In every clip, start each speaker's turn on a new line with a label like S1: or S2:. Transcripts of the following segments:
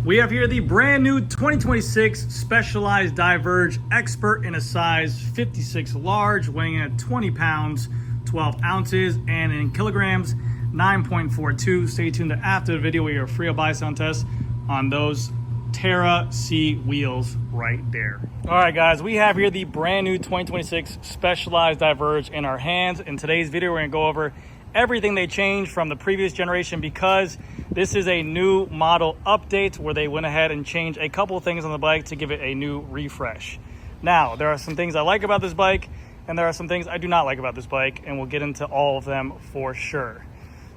S1: We have here the brand new 2026 Specialized Diverge Expert in a size 56 large, weighing in at 20 pounds, 12 ounces, and in kilograms, 9.42. Stay tuned to after the video. We are free of buy sound test on those Terra C wheels right there. All right, guys, we have here the brand new 2026 Specialized Diverge in our hands. In today's video, we're gonna go over everything they changed from the previous generation because this is a new model update where they went ahead and changed a couple things on the bike to give it a new refresh. Now, there are some things I like about this bike and there are some things I do not like about this bike, and we'll get into all of them for sure.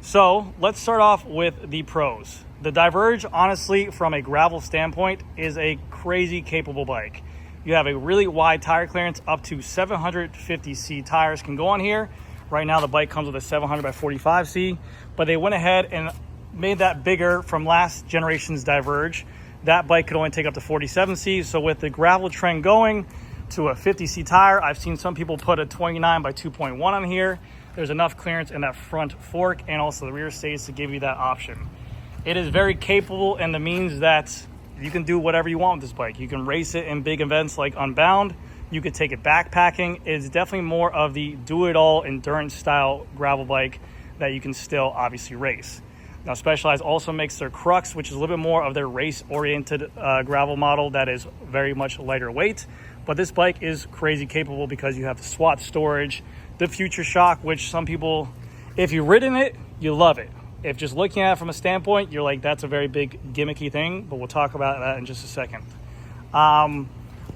S1: So let's start off with the pros. The Diverge, honestly, from a gravel standpoint, is a crazy capable bike. You have a really wide tire clearance, up to 750C tires can go on here. Right now the bike comes with a 700 by 45C, but they went ahead and made that bigger from last generation's Diverge. That bike could only take up to 47C, so with the gravel trend going to a 50C tire, I've seen some people put a 29 by 2.1 on here. There's enough clearance in that front fork and also the rear stays to give you that option. It is very capable in the means that you can do whatever you want with this bike. You can race it in big events like Unbound. You could take it backpacking. It's definitely more of the do-it-all endurance style gravel bike that you can still obviously race. Now, Specialized also makes their Crux, which is a little bit more of their race-oriented gravel model that is very much lighter weight. But this bike is crazy capable because you have the SWAT storage, the Future Shock, which some people, if you've ridden it, you love it. If just looking at it from a standpoint, you're like, that's a very big gimmicky thing, but we'll talk about that in just a second.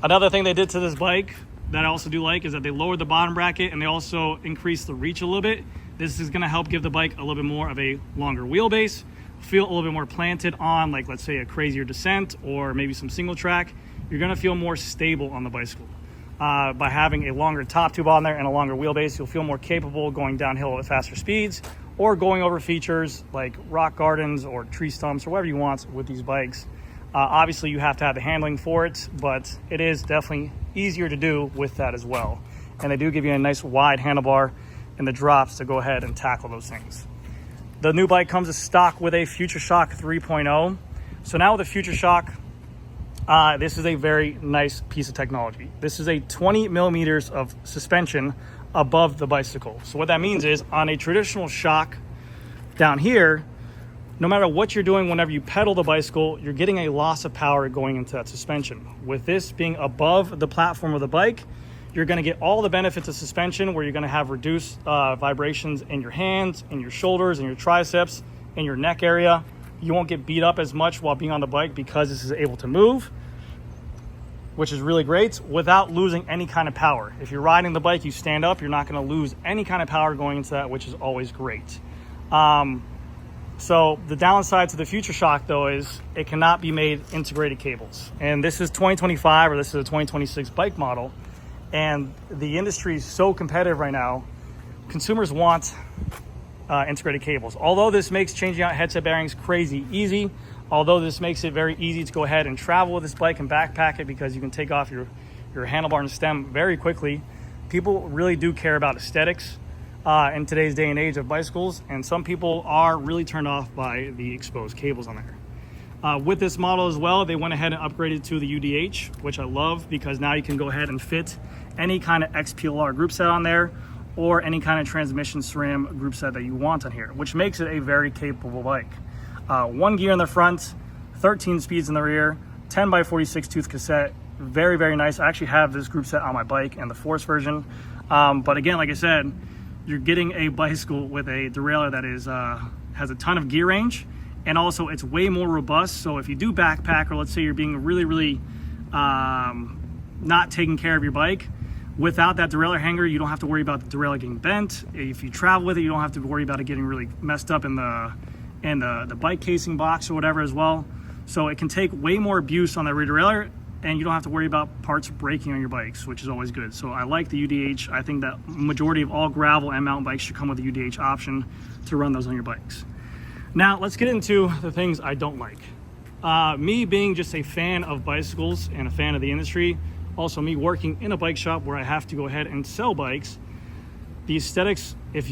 S1: Another thing they did to this bike that I also do like is that they lowered the bottom bracket and they also increased the reach a little bit. This is gonna help give the bike a little bit more of a longer wheelbase, feel a little bit more planted on, like, let's say a crazier descent or maybe some single track. You're gonna feel more stable on the bicycle. By having a longer top tube on there and a longer wheelbase, you'll feel more capable going downhill at faster speeds or going over features like rock gardens or tree stumps or whatever you want with these bikes. Obviously, you have to have the handling for it, but it is definitely easier to do with that as well. And they do give you a nice wide handlebar and the drops to go ahead and tackle those things. The new bike comes as stock with a Future Shock 3.0. So now with the Future Shock, this is a very nice piece of technology. This is a 20 millimeters of suspension above the bicycle. So what that means is on a traditional shock down here, no matter what you're doing, whenever you pedal the bicycle, you're getting a loss of power going into that suspension. With this being above the platform of the bike, you're gonna get all the benefits of suspension where you're gonna have reduced vibrations in your hands, in your shoulders, in your triceps, in your neck area. You won't get beat up as much while being on the bike because this is able to move, which is really great, without losing any kind of power. If you're riding the bike, you stand up, you're not gonna lose any kind of power going into that, which is always great. So the downside to the Future Shock, though, is it cannot be made integrated cables. And this is 2025, or this is a 2026 bike model. And the industry is so competitive right now. Consumers want integrated cables. Although this makes changing out headset bearings crazy easy, although this makes it very easy to go ahead and travel with this bike and backpack it because you can take off your handlebar and stem very quickly, people really do care about aesthetics in today's day and age of bicycles, and some people are really turned off by the exposed cables on there. With this model as well, they went ahead and upgraded to the UDH, which I love because now you can go ahead and fit any kind of XPLR group set on there or any kind of transmission SRAM group set that you want on here, which makes it a very capable bike. 1 gear in the front, 13 speeds in the rear, 10 by 46 tooth cassette, very, very nice. I actually have this group set on my bike and the Force version. But again, like I said, you're getting a bicycle with a derailleur that is has a ton of gear range, and also it's way more robust. So if you do backpack, or let's say you're being really not taking care of your bike, without that derailleur hanger, you don't have to worry about the derailleur getting bent. If you travel with it, you don't have to worry about it getting really messed up in the bike casing box or whatever as well. So it can take way more abuse on that rear derailleur, and you don't have to worry about parts breaking on your bikes, which is always good. So I like the UDH. I think that majority of all gravel and mountain bikes should come with a UDH option to run those on your bikes. Now let's get into the things I don't like. Me being just a fan of bicycles and a fan of the industry, also me working in a bike shop where I have to go ahead and sell bikes, the aesthetics, if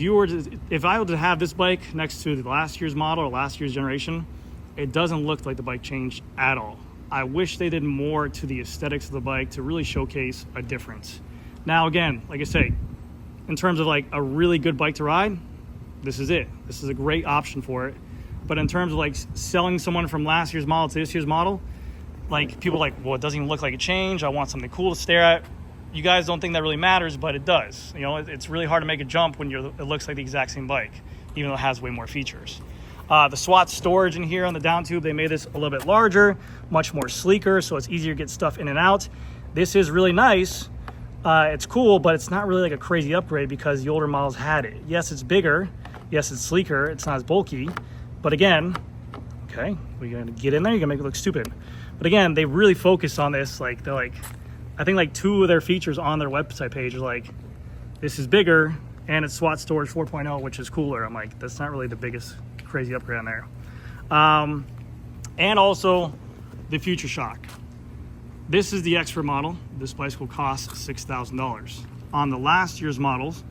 S1: I were to have this bike next to the last year's model or last year's generation, it doesn't look like the bike changed at all. I wish they did more to the aesthetics of the bike to really showcase a difference. Now, again, like I say, in terms of like a really good bike to ride, this is it. This is a great option for it. But in terms of like selling someone from last year's model to this year's model, like people are like, well, it doesn't even look like a change. I want something cool to stare at. You guys don't think that really matters, but it does. You know, it's really hard to make a jump when it looks like the exact same bike, even though it has way more features. The SWAT storage in here on the down tube, they made this a little bit larger, much more sleeker, so it's easier to get stuff in and out. This is really nice. It's cool, but it's not really like a crazy upgrade because the older models had it. Yes, it's bigger. Yes, it's sleeker. It's not as bulky. But again, okay, we're gonna get in there. You're gonna make it look stupid. But again, they really focus on this. Like they're like, I think like 2 of their features on their website page are like, this is bigger and it's SWAT storage 4.0, which is cooler. I'm like, that's not really the biggest crazy upgrade on there. And also the Future Shock. This is the Expert model. This bicycle costs $6,000. On the last year's models,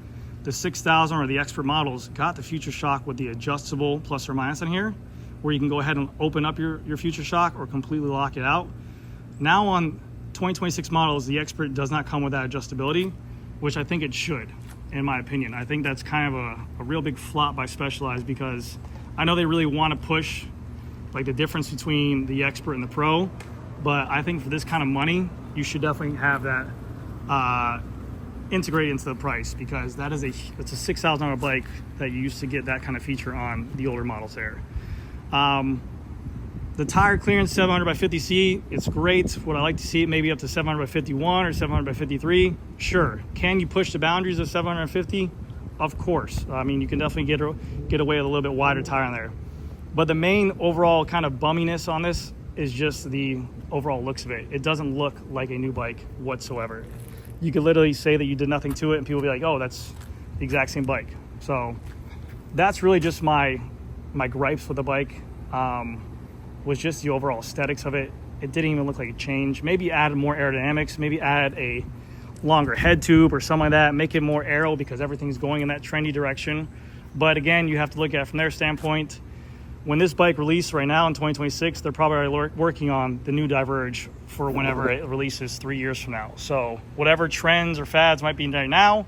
S1: the 6,000 or the Expert models got the Future Shock with the adjustable plus or minus on here, where you can go ahead and open up your Future Shock or completely lock it out. Now on 2026 models, the Expert does not come with that adjustability, which I think it should, in my opinion. I think that's kind of a real big flop by Specialized, because I know they really want to push like the difference between the Expert and the Pro, but I think for this kind of money, you should definitely have that integrated into the price, because it's a $6,000 bike that you used to get that kind of feature on the older models there. The tire clearance 700 by 50C, it's great. Would I like to see it maybe up to 700 by 51 or 700 by 53? Sure. Can you push the boundaries of 750? Of course. I mean, you can definitely get away with a little bit wider tire on there. But the main overall kind of bumminess on this is just the overall looks of it. It doesn't look like a new bike whatsoever. You could literally say that you did nothing to it and people will be like, oh, that's the exact same bike. So that's really just my gripes with the bike. Was just the overall aesthetics of it. It didn't even look like a change. Maybe add more aerodynamics, maybe add a longer head tube or something like that, make it more aero, because everything's going in that trendy direction. But again, you have to look at it from their standpoint. When this bike released right now in 2026, they're probably already working on the new Diverge for whenever it releases 3 years from now. So whatever trends or fads might be there now,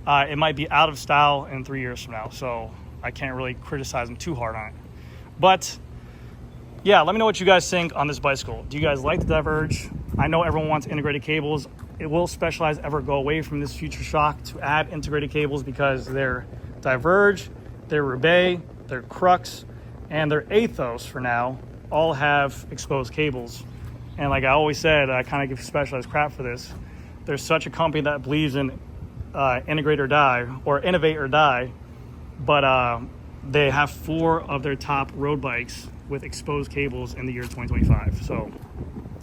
S1: it might be out of style in 3 years from now. So I can't really criticize them too hard on it. But yeah, let me know what you guys think on this bicycle. Do you guys like the Diverge? I know everyone wants integrated cables. Will Specialized ever go away from this Future Shock to add integrated cables, because their Diverge, their Roubaix, their Crux, and their Athos for now all have exposed cables. And like I always said, I kind of give Specialized crap for this. They're such a company that believes in integrate or die, or innovate or die, but they have 4 of their top road bikes with exposed cables in the year 2025. So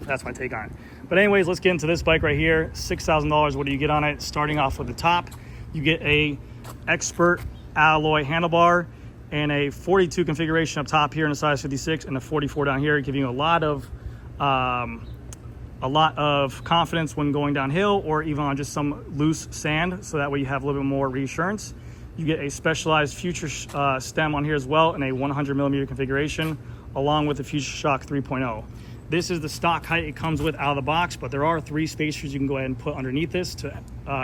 S1: that's my take on it. But anyways, let's get into this bike right here. $6,000. What do you get on it? Starting off with the top, you get a Expert alloy handlebar and a 42 configuration up top here in a size 56 and a 44 down here, giving you a lot of confidence when going downhill or even on just some loose sand. So that way you have a little bit more reassurance. You get a Specialized Future stem on here as well in a 100 millimeter configuration, along with the Future Shock 3.0. This is the stock height it comes with out of the box, but there are 3 spacers you can go ahead and put underneath this to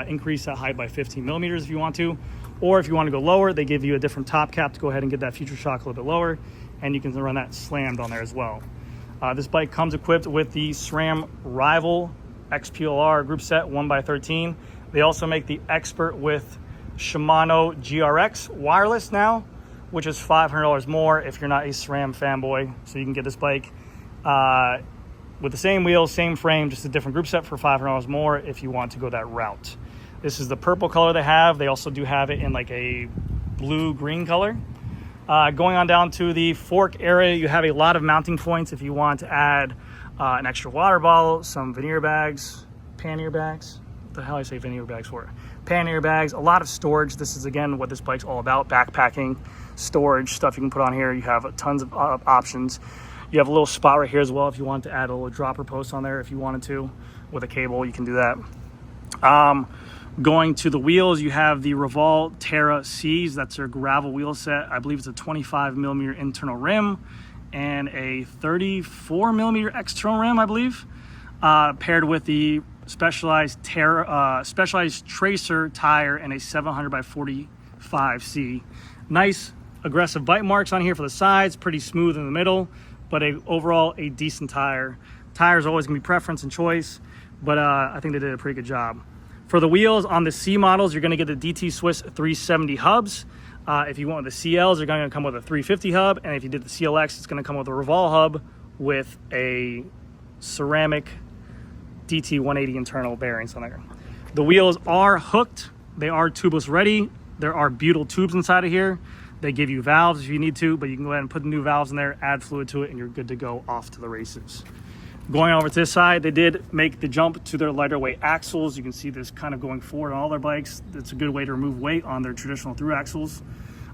S1: increase that height by 15 millimeters if you want to. Or if you want to go lower, they give you a different top cap to go ahead and get that Future Shock a little bit lower, and you can run that slammed on there as well. This bike comes equipped with the SRAM Rival XPLR group set 1x13. They also make the Expert with Shimano GRX wireless now, which is $500 more if you're not a SRAM fanboy. So you can get this bike with the same wheels, same frame, just a different group set for $500 more if you want to go that route. This is the purple color they have. They also do have it in like a blue-green color. Going on down to the fork area, you have a lot of mounting points if you want to add an extra water bottle, some pannier bags. What the hell I say pannier bags for? Pannier bags, a lot of storage. This is again what this bike's all about: backpacking, storage, stuff you can put on here. You have tons of options. You have a little spot right here as well if you want to add a little dropper post on there if you wanted to. With a cable, you can do that. Going to the wheels, you have the Revolve Terra C's. That's their gravel wheel set. I believe it's a 25 millimeter internal rim and a 34 millimeter external rim, I believe, paired with the specialized tracer tire and a 700 by 45C. Nice aggressive bite marks on here for the sides, pretty smooth in the middle, but overall a decent tire. Tire is always gonna be preference and choice, but I think they did a pretty good job. For the wheels on the C models, you're gonna get the DT Swiss 370 hubs. If you want the CLs, you're gonna come with a 350 hub, and if you did the CLX, it's gonna come with a Revolve hub with a ceramic DT 180 internal bearings on there. The wheels are hooked. They are tubeless ready. There are butyl tubes inside of here. They give you valves if you need to, but you can go ahead and put the new valves in there, add fluid to it, and you're good to go off to the races. Going over to this side, they did make the jump to their lighter weight axles. You can see this kind of going forward on all their bikes. It's a good way to remove weight on their traditional through axles.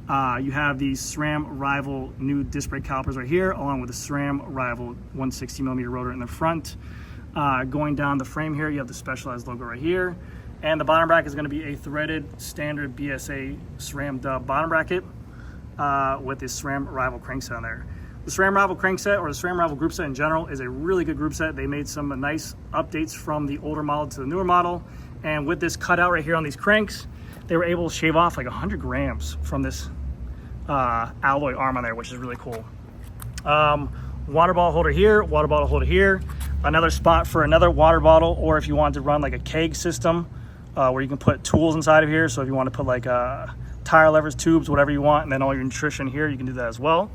S1: You have the SRAM Rival new disc brake calipers right here, along with the SRAM Rival 160 millimeter rotor in the front. Going down the frame here, you have the Specialized logo right here. And the bottom bracket is going to be a threaded standard BSA SRAM dub bottom bracket with the SRAM Rival crankset on there. The SRAM Rival crankset, or the SRAM Rival group set in general, is a really good group set. They made some nice updates from the older model to the newer model. And with this cutout right here on these cranks, they were able to shave off like 100 grams from this alloy arm on there, which is really cool. Water bottle holder here, water bottle holder here. Another spot for another water bottle, or if you want to run like a keg system where you can put tools inside of here. So if you want to put like tire levers, tubes, whatever you want, and then all your nutrition here, you can do that as well.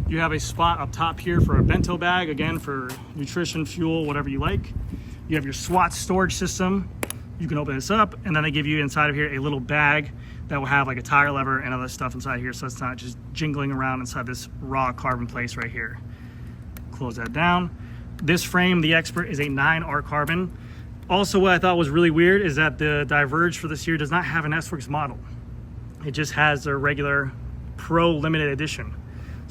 S1: You have a spot up top here for a bento bag, again for nutrition, fuel, whatever you like. You have your SWAT storage system. You can open this up, and then they give you inside of here a little bag that will have like a tire lever and other stuff inside here, so it's not just jingling around inside this raw carbon place right here. Close that down. This frame, the Expert, is a 9R carbon. Also, what I thought was really weird is that the Diverge for this year does not have an S-Works model. It just has their regular Pro limited edition.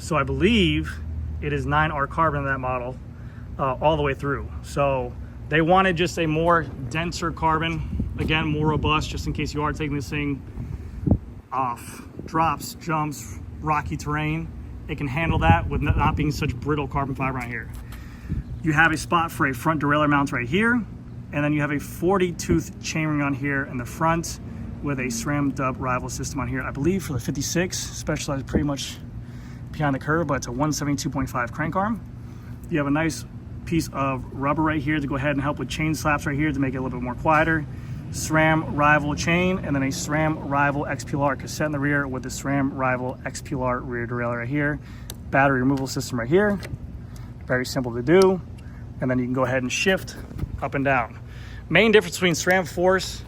S1: So I believe it is 9R carbon in that model all the way through. So they wanted just a more denser carbon, again, more robust, just in case you are taking this thing off drops, jumps, rocky terrain. It can handle that with not being such brittle carbon fiber on here. You have a spot for a front derailleur mount right here, and then you have a 40-tooth chainring on here in the front with a SRAM dub Rival system on here. I believe for the 56, Specialized pretty much behind the curve, but it's a 172.5 crank arm. You have a nice piece of rubber right here to go ahead and help with chain slaps right here to make it a little bit more quieter. SRAM Rival chain, and then a SRAM Rival XPLR cassette in the rear with the SRAM Rival XPLR rear derailleur right here. Battery removal system right here. Very simple to do. And then you can go ahead and shift up and down. Main difference between SRAM Force,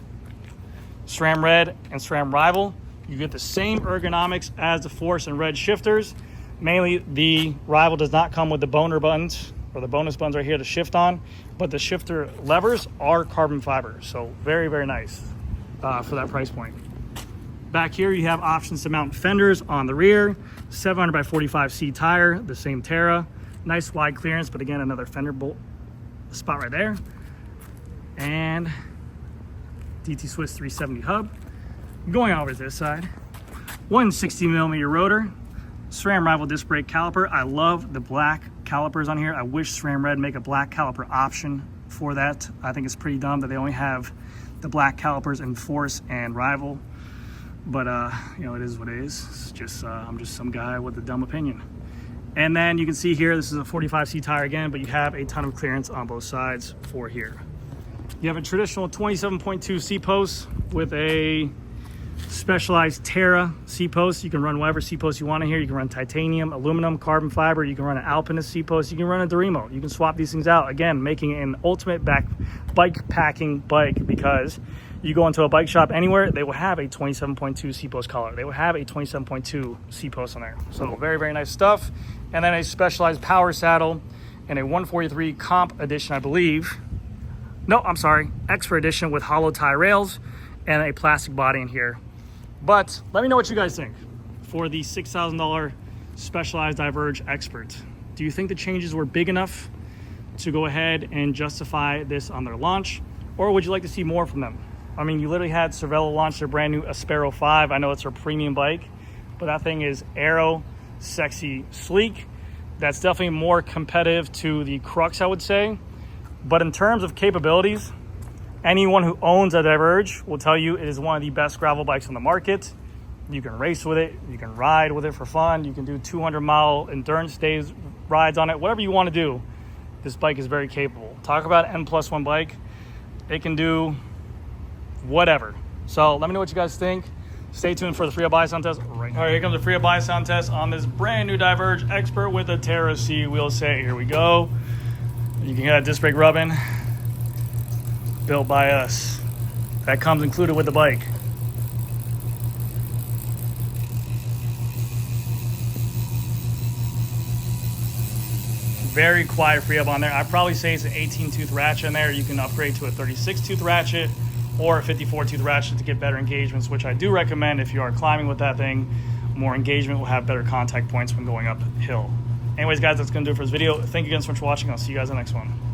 S1: SRAM Red, and SRAM Rival, you get the same ergonomics as the Force and Red shifters. Mainly the Rival does not come with the boner buttons, or the bonus buttons right here to shift on, but the shifter levers are carbon fiber, so very, very nice for that price point. Back here you have options to mount fenders on the rear, 700 by 45C tire, the same Terra, nice wide clearance, but again, another fender bolt spot right there, and DT Swiss 370 hub. Going over to this side, 160 millimeter rotor, SRAM Rival disc brake caliper. I love the black calipers on here. I wish SRAM Red make a black caliper option for that. I think it's pretty dumb that they only have the black calipers in Force and Rival, but you know, it is what it is. It's just I'm just some guy with a dumb opinion. And then you can see here, this is a 45C tire again, but you have a ton of clearance on both sides for here. You have a traditional 27.2 seat post with a Specialized Terra seat post. You can run whatever seat post you want in here. You can run titanium, aluminum, carbon fiber. You can run an Alpinist seat post. You can run a Dorimo. You can swap these things out. Again, making it an ultimate bike packing bike, because you go into a bike shop anywhere, they will have a 27.2 seat post collar. They will have a 27.2 seat post on there. So very, very nice stuff. And then a Specialized power saddle and a 143 comp edition, I believe. No, I'm sorry, Expert edition with hollow tie rails and a plastic body in here. But let me know what you guys think for the $6,000 Specialized Diverge Expert. Do you think the changes were big enough to go ahead and justify this on their launch, or would you like to see more from them? I mean, you literally had Cervelo launch their brand new Aspero 5. I know it's their premium bike, but that thing is aero, sexy, sleek. That's definitely more competitive to the Crux, I would say. But in terms of capabilities, anyone who owns a Diverge will tell you it is one of the best gravel bikes on the market. You can race with it, you can ride with it for fun, you can do 200-mile endurance days, rides on it, whatever you want to do. This bike is very capable. Talk about N+1 bike. It can do whatever. So let me know what you guys think. Stay tuned for the free buy sound test right now. All right, here comes the free buy sound test on this brand new Diverge Expert with a Terra C wheel set. Here we go. You can hear that disc brake rubbing. Built by us. That comes included with the bike. Very quiet free up on there. I'd probably say it's an 18-tooth ratchet in there. You can upgrade to a 36-tooth ratchet or a 54-tooth ratchet to get better engagements, which I do recommend if you are climbing with that thing. More engagement will have better contact points when going uphill. Anyways, guys, that's going to do it for this video. Thank you again so much for watching. I'll see you guys in the next one.